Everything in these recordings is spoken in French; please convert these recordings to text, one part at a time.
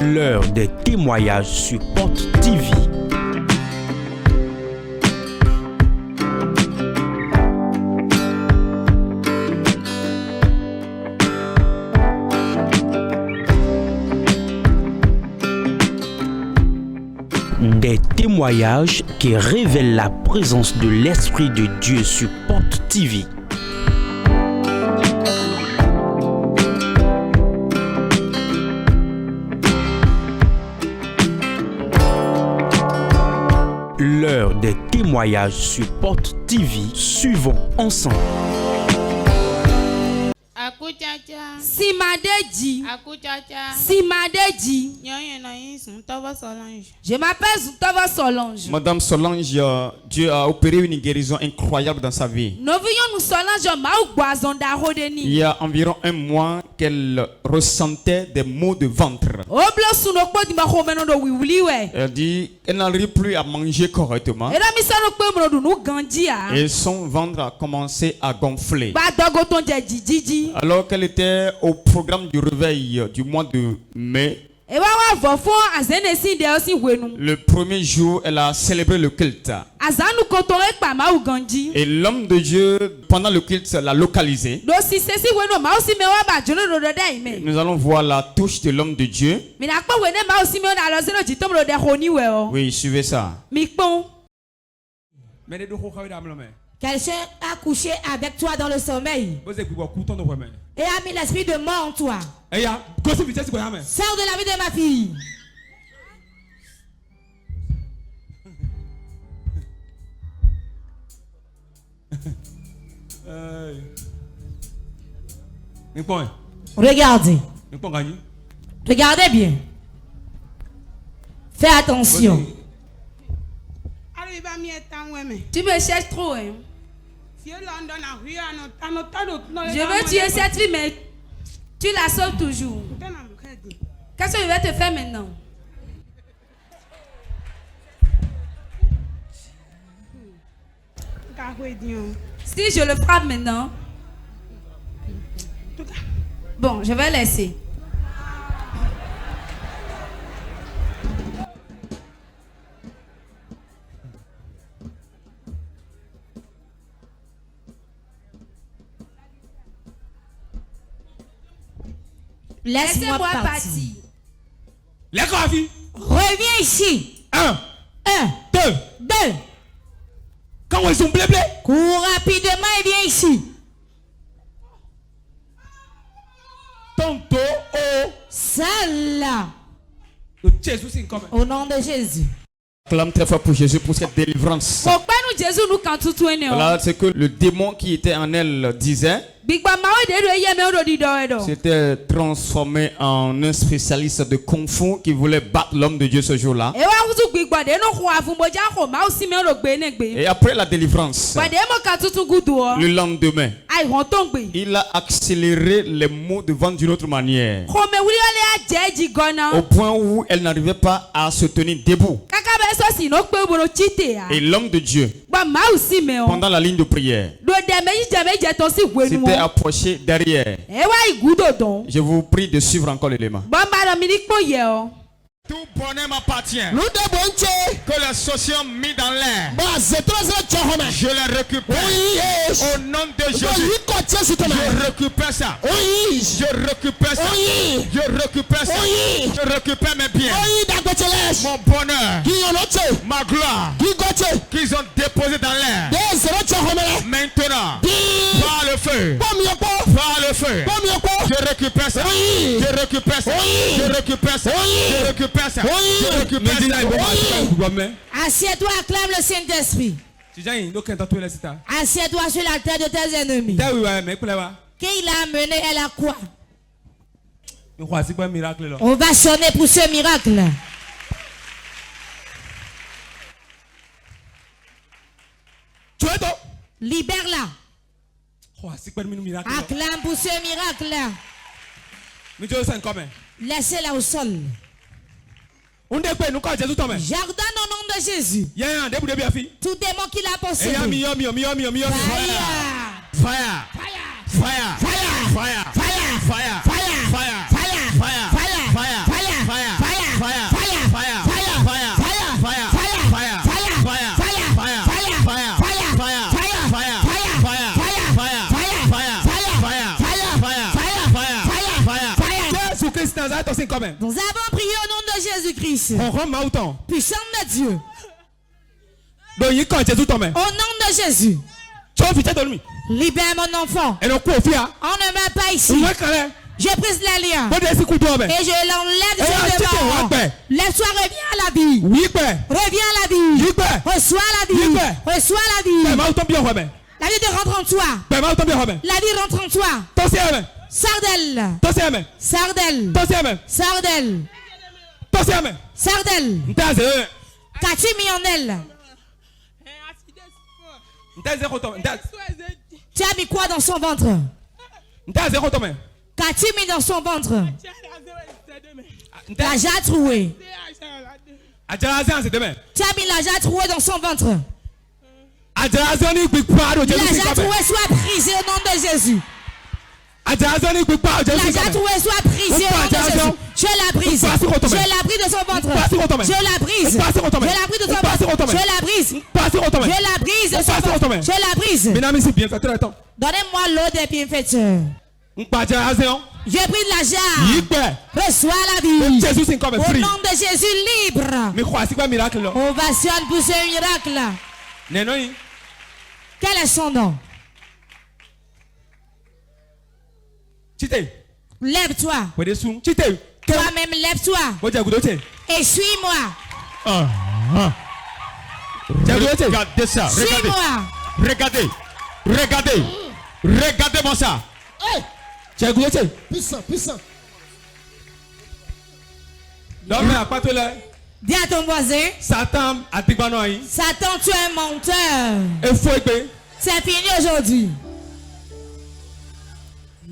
L'heure des témoignages sur Porte TV. Des témoignages qui révèlent la présence de l'Esprit de Dieu sur Porte TV. L'heure des témoignages sur Porte TV. Suivons ensemble. Simadeji. Simadeji. Je m'appelle Zoutava Solange. Madame Solange, Dieu a opéré une guérison incroyable dans sa vie. Il y a environ un mois qu'elle ressentait des maux de ventre. Elle dit qu'elle n'arrive plus à manger correctement. Et son ventre a commencé à gonfler. Alors qu'elle était au programme du réveil du mois de mai, le premier jour, elle a célébré le culte. Et l'homme de Dieu, pendant le culte, l'a localisé. Nous allons voir la touche de l'homme de Dieu. Oui, suivez ça. Quelqu'un a couché avec toi dans le sommeil et a mis l'esprit de mort en toi. Sors de la vie de ma fille. Regardez. Regardez bien. Fais attention. Tu me cherches trop, hein? Je veux tuer cette fille, mais tu la sauves toujours. Qu'est-ce que je vais te faire maintenant? Si je le frappe maintenant, bon, je vais laisser. Laisse-moi partir. Reviens ici. 1, 2. Quand ils sont blé. Cours rapidement et viens ici. Tonto au Sale. Au nom de Jésus. Clame très fort pour Jésus pour cette délivrance. Voilà ce que le démon qui était en elle disait. C'était transformé en un spécialiste de Kung Fu qui voulait battre l'homme de Dieu ce jour-là. Et après la délivrance, le lendemain, il a accéléré les maux de ventre d'une autre manière. Au point où elle n'arrivait pas à se tenir debout. Et l'homme de Dieu, pendant la ligne de prière, s'était approché derrière. Je vous prie de suivre encore l'élément. Tout bonheur m'appartient. Que les sorciers ont mis dans l'air, je les récupère. Au nom de Jésus, je récupère ça. Je récupère ça. Je récupère ça. Je récupère mes biens. Mon bonheur, ma gloire, qu'ils ont déposé dans l'air. Maintenant, par le feu, par le feu, je récupère ça. Je récupère ça. Je récupère ça. Je récupère ça. Assieds-toi, acclame le Saint-Esprit. Assieds-toi sur la tête de tes ennemis. Qu'il a amené à la croix. On va sonner pour ce miracle. Libère-la. Acclame pour ce miracle. Laissez-la au sol. J'ordonne au nom de Jésus. Tout démon qui l'a possédé. Fire! Fire! Fire! Fire! Fire! Fire! Fire! Fire! Fire! Fire! Fire! Fire! Nous avons prié au nom de Jésus-Christ. Puissant de Dieu. Au nom de Jésus. Libère mon enfant. On ne meurt pas ici. Je brise les liens. Et je l'enlève de ce devant. Lève-toi, reviens à la vie. Reviens à la vie. Reçois la vie. Reçois la vie. La vie de rentre en toi. La vie rentre en toi. Sardelle. Sardelle. Sardelle. Sardelle. Qu'as-tu mis en elle? Tu as mis quoi dans son ventre? Qu'as-tu mis dans son ventre? L'argent troué. Tu as mis l'argent troué dans son ventre. L'argent troué soit brisé au nom de Jésus. L'argent troué soit brisé au nom de Jésus. Je la brise. Je la brise de son ventre. Je la brise. Je la brise de son ventre. Je la brise. Je la brise de son ventre. Je la brise. Donnez-moi l'eau des bienfaiteurs. Je brise l'argent. Reçois la vie. Au nom de Jésus libre. Ovationne pour ce miracle. Quel est son nom? Lève-toi. Toi-même, lève-toi. Et suis-moi. Regardez ça. Suis-moi. Regardez-moi ça. Puissant. Dis à ton voisin. Satan, tu es un menteur. C'est fini aujourd'hui.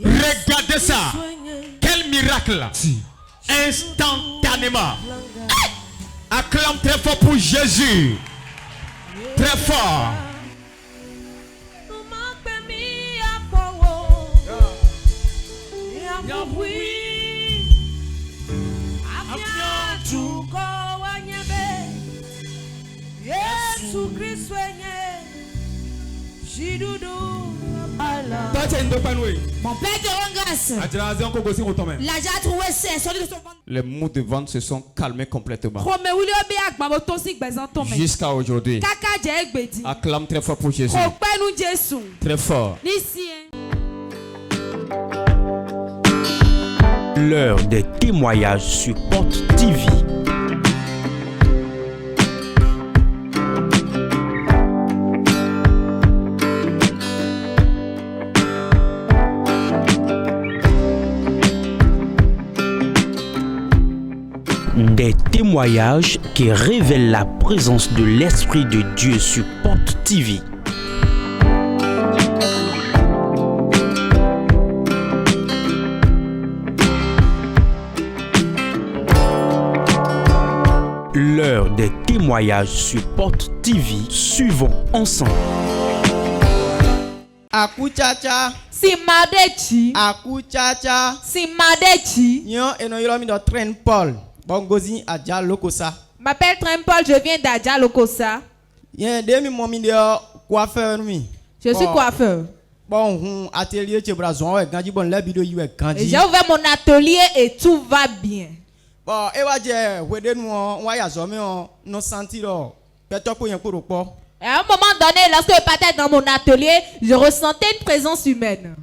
Regardez ça. Quel miracle. Instantanément. Acclame très fort pour Jésus. Très fort. Mon père te rend grâce. L'argent trouvé c'est sorti de son ventre. Les maux de ventre se sont calmés complètement. Jusqu'à aujourd'hui. Acclame très fort pour Jésus. Très fort. L'heure des témoignages sur Porte TV. Des témoignages qui révèlent la présence de l'Esprit de Dieu sur Porte TV. L'heure des témoignages sur Porte TV. Suivons ensemble. Akuchacha. Simadechi. Akuchacha. Simadechi. Nyo eno yolomi do train Paul. Bongozi Adja Lokosa. M'appelle Train Paul, je viens d'Adja Lokosa. Yen demi momi de coiffeur mi. Je suis coiffeur. Bon, atelier chez Brazon et Gandhi bon la vidéo you Gandhi. J'ai ouvert mon atelier et tout va bien. Bon, e wa je wede nu on ya zo mi on no senti lo. Peto ko yen ko po. Et à un moment donné, lorsque je partais dans mon atelier, je ressentais une présence humaine.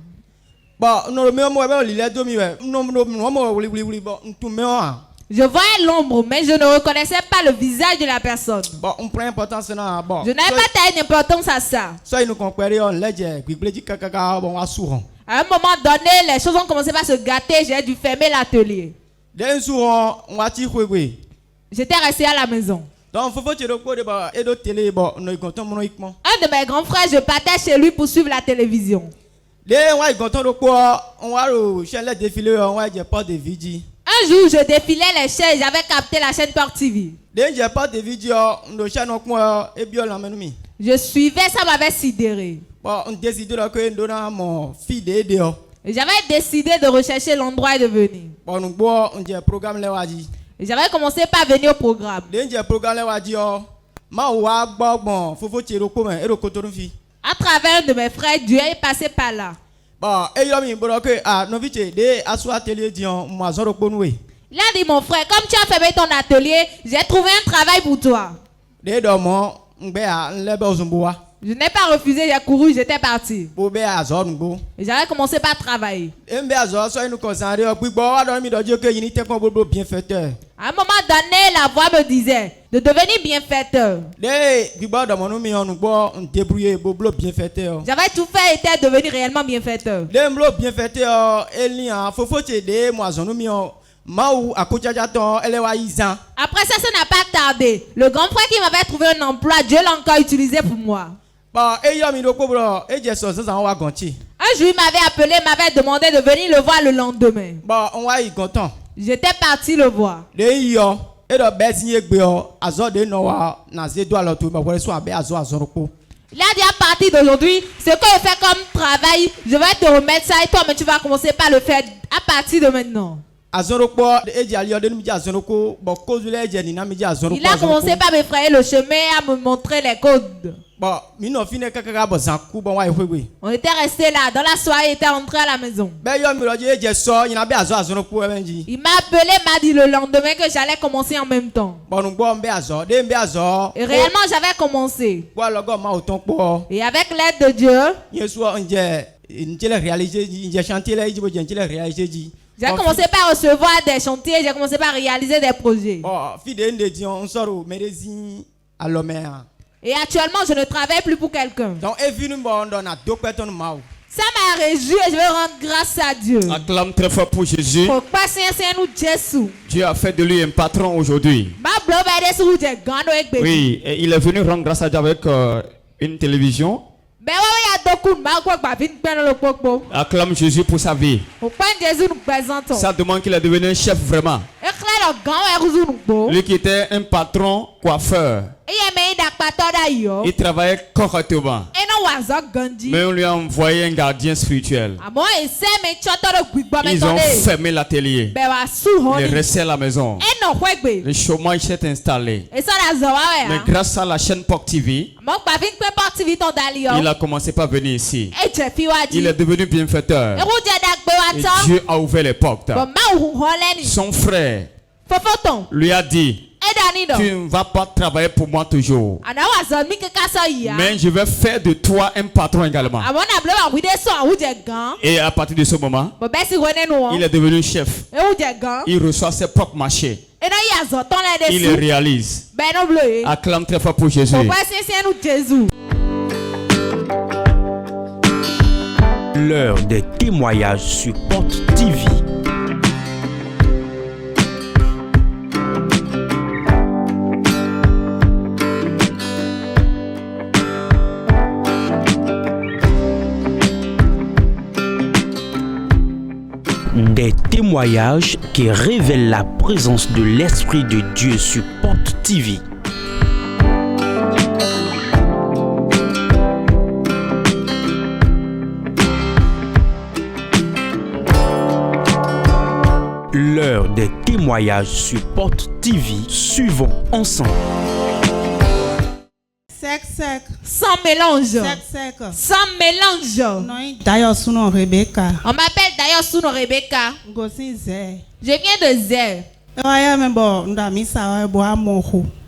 Bon, no me mo be lile do mi we. No mo wuli bon tu me on. Je voyais l'ombre, mais je ne reconnaissais pas le visage de la personne. Bon, on prend importance là. Bon. Je n'avais pas taillé d'importance à ça. Ça, il nous compare on ledge, gbigbledi kaka bon assuran. À un moment donné, les choses ont commencé à se gâter, j'ai dû fermer l'atelier. D'un soir, on a tiré. J'étais resté à la maison. Donc, faut tirer au de ba et de télé bon, nous comptons monoïquement. Un de mes grands frères, je partais chez lui pour suivre la télévision. Dès on va compter le quoi, on va le chaîne défiler, on va dire pas de vidéo. Un jour, je défilais les chaînes, j'avais capté la chaîne Porte TV. Je suivais, ça m'avait sidéré. J'avais décidé de rechercher l'endroit et de venir. J'avais commencé par venir au programme. À travers un de mes frères, Dieu est passé par là. Bah, et il a mis que novice de assoir atelier dion moison de ponoué. Il a dit mon frère, comme tu as fermé ton atelier, j'ai trouvé un travail pour toi. De dormant, m'bea l'ebe ozumboa. Je n'ai pas refusé, j'ai couru, j'étais parti. Pour be azor n'bo. Et j'avais commencé par travailler. M'be azor so nous concentrer puis bon a dormi de Dieu que il n'était pas bon bienfaiteur. À un moment donné, la voix me disait de devenir bienfaiteur. De puis bon dans mon mi on nous bon débrouiller boblo bienfaiteur. J'avais tout fait et était devenu réellement bienfaiteur. De m'lo bienfaiteur Elian faut de moison nous mi on Maou à Koutchajaton, elle est waïsan. Après ça n'a pas tardé. Le grand frère qui m'avait trouvé un emploi, Dieu l'a encore utilisé pour moi. Bah, et y'a mis le cobra, et j'ai sorti ça en wagonti. Un jour, il m'avait appelé, m'avait demandé de venir le voir le lendemain. Bah, on va y content. J'étais parti le voir. De yo, et de besigné gbeo, azor de noa, nazé doit l'auto, mais voilà soit be azor ko. Il a dit à partir d'aujourd'hui, ce que je fais comme travail, je vais te remettre ça et toi, mais tu vas commencer par le faire à partir de maintenant. Il a commencé par me frayer le chemin et à me montrer les codes. On était resté là, dans la soirée, il était rentré à la maison. Il m'a appelé, m'a dit le lendemain que j'allais commencer en même temps. Et réellement, j'avais commencé. Et avec l'aide de Dieu, j'ai commencé par recevoir des chantiers, j'ai commencé par réaliser des projets. Et actuellement, je ne travaille plus pour quelqu'un. Ça m'a réjoui et je veux rendre grâce à Dieu. Acclame très fort pour Jésus. Dieu a fait de lui un patron aujourd'hui. Oui, et il est venu rendre grâce à Dieu avec une télévision. Acclame Jésus pour sa vie. Ça demande qu'il est devenu un chef vraiment. Lui qui était un patron coiffeur. Il travaillait correctement. Mais on lui a envoyé un gardien spirituel. Ils ont fermé l'atelier. Il est resté à la maison. Le chômage s'est installé. Mais grâce à la chaîne POC TV, il a commencé par venir ici. Il est devenu bienfaiteur. Et Dieu a ouvert les portes. Son frère lui a dit: tu ne vas pas travailler pour moi toujours, mais je vais faire de toi un patron également. Et à partir de ce moment, il est devenu chef. Il reçoit ses propres marchés. Il les réalise. Acclame très fort pour Jésus. L'heure des témoignages sur POC TV. Des témoignages qui révèlent la présence de l'Esprit de Dieu sur POC TV. L'heure des témoignages sur POC TV. Suivons ensemble. Sec. Sans mélange. Sec. Sans mélange. D'ailleurs, son Rebecca. On m'appelle d'ailleurs Suno Rebecca. Je viens de Zer.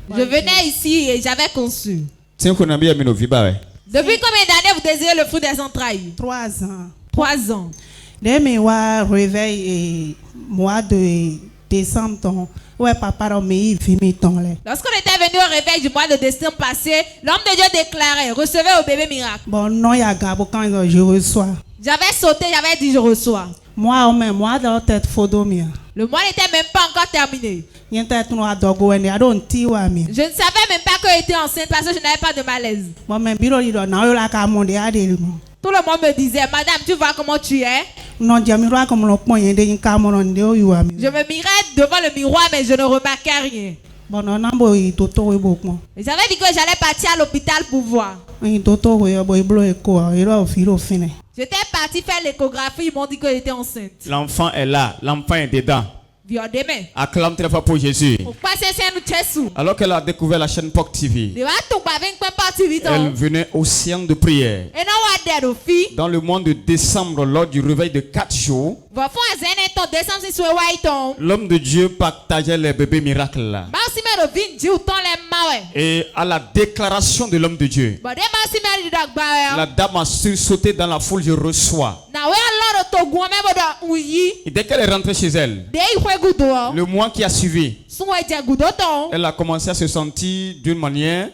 Je venais ici et j'avais conçu. Depuis combien d'années vous désirez le fruit des entrailles? 3 ans. 3 ans. Dès mes réveil et mois de décembre, papa lorsqu'on était venu au réveil du mois de décembre passé, l'homme de Dieu déclarait: recevez au bébé miracle. Bon, non, il y a Gabo quand je reçois. J'avais sauté, j'avais dit: je reçois. Moi, dans tête photomia. Le mois n'était même pas encore terminé. Je ne savais même pas que j'étais enceinte parce que je n'avais pas de malaise. Tout le monde me disait: madame, tu vois comment tu es? Je me mirais devant le miroir, mais je ne remarquais rien. J'avais dit que j'allais partir à l'hôpital pour voir. J'étais parti faire l'échographie, ils m'ont dit que j'étais enceinte. L'enfant est là, l'enfant est dedans. Acclame très fort pour Jésus. Alors qu'elle a découvert la chaîne POC TV, elle venait au séance de prière. Dans le mois de décembre, lors du réveil de 4 jours, l'homme de Dieu partageait les bébés miracles. Et à la déclaration de l'homme de Dieu, la dame a sauté dans la foule, je reçois. Et dès qu'elle est rentrée chez elle, le mois qui a suivi, elle a commencé à se sentir d'une manière.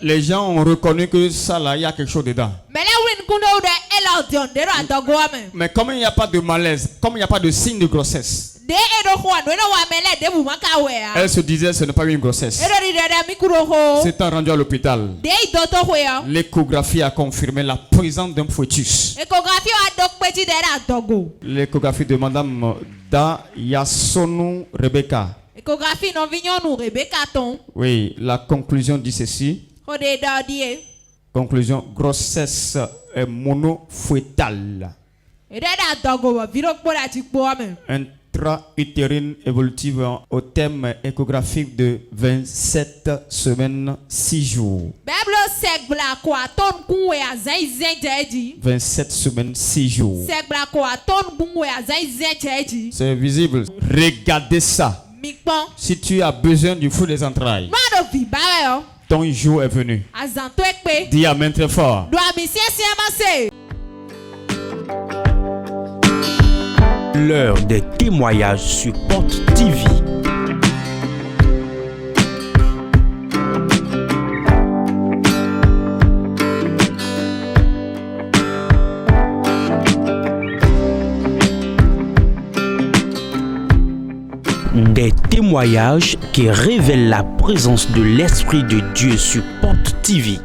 Les gens ont reconnu que ça là, il y a quelque chose dedans. Mais comme il n'y a pas de malaise, comme il n'y a pas de signe de grossesse, elle se disait ce n'est pas une grossesse. S'étant rendue à l'hôpital, l'échographie a confirmé la présence d'un fœtus. L'échographie de Madame Dayasonou Rebecca. Oui, la conclusion dit ceci. Conclusion, grossesse monofœtale. Intra-utérine évolutive au thème échographique de 27 semaines, 6 jours. 27 semaines, 6 jours. C'est visible. Regardez ça. Si tu as besoin du fruit des entrailles, ton jour est venu. Dis amen très fort. L'heure des témoignages sur POC TV. Des témoignages qui révèlent la présence de l'Esprit de Dieu sur POC TV.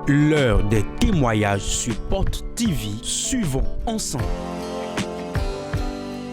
L'heure des témoignages sur POC TV. Suivons ensemble.